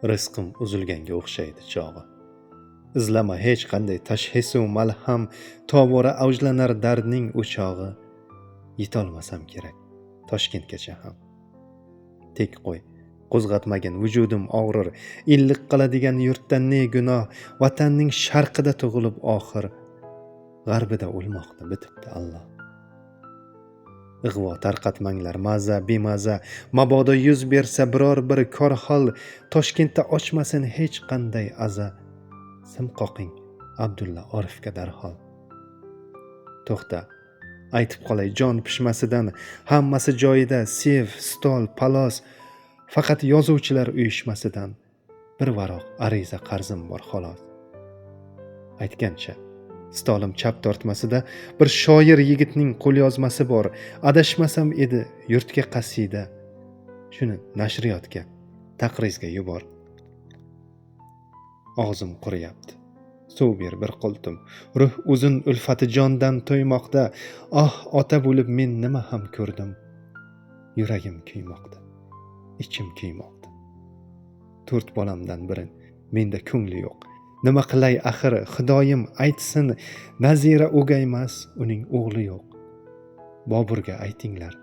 Rizqim uzilganga o'xshaydi chog'i. Izlama hech qanday tashxisu malham, tobora avjlanar dardning o'chog'i. Yetolmasam kerak Toshkentgacha ham. Tek qo'y, qo'zg'atmagin vujudim og'rir, illiq qiladigan yurtdan ne gunoh, vatanning sharqida tug'ilib oxir, g'arbida o'lmoqni bitibdi Alloh. Ig'vo tarqatmanglar maza bemaza, mabodo yuz bersa biror bir kor hol, Toshkentda ochmasin hech qanday aza. Sim qoqing Abdulla Orifga darhol. To'xta, aytib qolay jon pishmasidan, hammasi joyida, sev, stol, palos, faqat yozuvchilar uyushmasidan bir varoq ariza qarzim bor xolos. Aytgancha stolim chap tortmasida bir shoir yigitning qo'lyozmasi bor, adashmasam edi yurtga qasida. Shuni nashriyotga, taqrizga yubor. Og'zim quriyapti, suv ber bir qultum, ruh uzun ulfati jondan to'ymoqda. Ota bo'lib men nima ham ko'rdim, yuragim kuymoqda, ichim kuymoqda. 4 bolamdan biri menda ko'ngli yo'q. Nima qilay axir, Xudoyim aytsin, Nazira o'gaymas, uning o'g'li yo'q. Boburga aytinglar,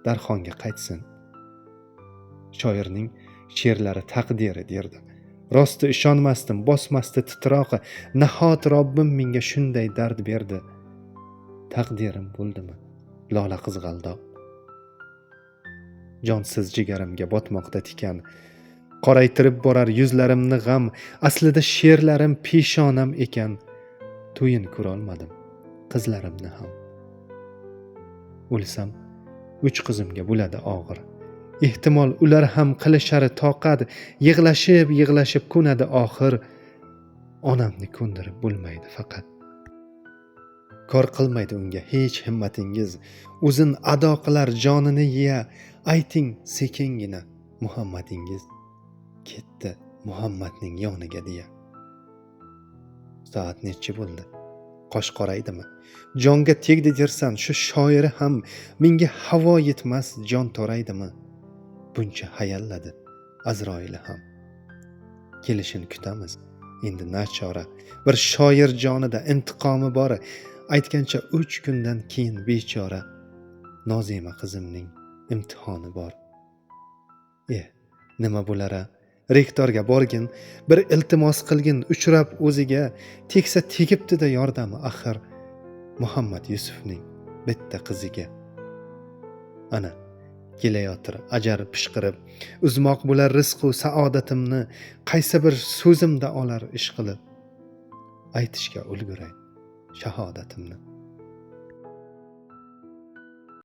Darxonga qaytsin. Shoirning she'rlari taqdiri derdi. Rosti ishonmasdim, bosmasdi titroqi, nahot Robbim menga shunday dard berdi. Taqdirim bo'ldimi lola qizg'aldoq. Jonsiz jigarimga botmoqda tikan, qoraytirib borar yuzlarimni g'am, aslida she'rlarim peshonam ekan. To'yin ko'rolmadim qizlarimni ham. O'lsam 3 qizimga bo'ladi og'ir. Ehtimol ular ham qilishar toqat, yig'lashib ko'nadi oxir. Onamni ko'ndirib bo'lmaydi faqat. Kor qilmaydi unga hech himmatingiz, o'zin ado qilar jonini yiya. Ayting sekingina Muhammadingiz ketdi Muhammadning yoniga deya. Soat nechi bo'ldi? Qosh qoraydimi? Jonga tegdi dersan, shu shoiri ham menga havo yetmas jon to'raydimi? Buncha hayalladi Azroili ham. Kelishin kutamiz endi nachora. Bir shoir jonida intiqomi bor, aytgancha 3 kundan keyin bechora. Nozima qizimning imtihoni bor. Nima bo'lara? Rektorga borgin, bir iltimos qilgin, uchrab o'ziga, teksa tegibdi-da yordami axir Muhammad Yusufning bitta qiziga. Ana kelayotir ajar pishqirib, uzmoq bo'lar rizq u saodatimni, qaysi bir so'zimda olar ish qilib, aytishga ulguray shahodatimni.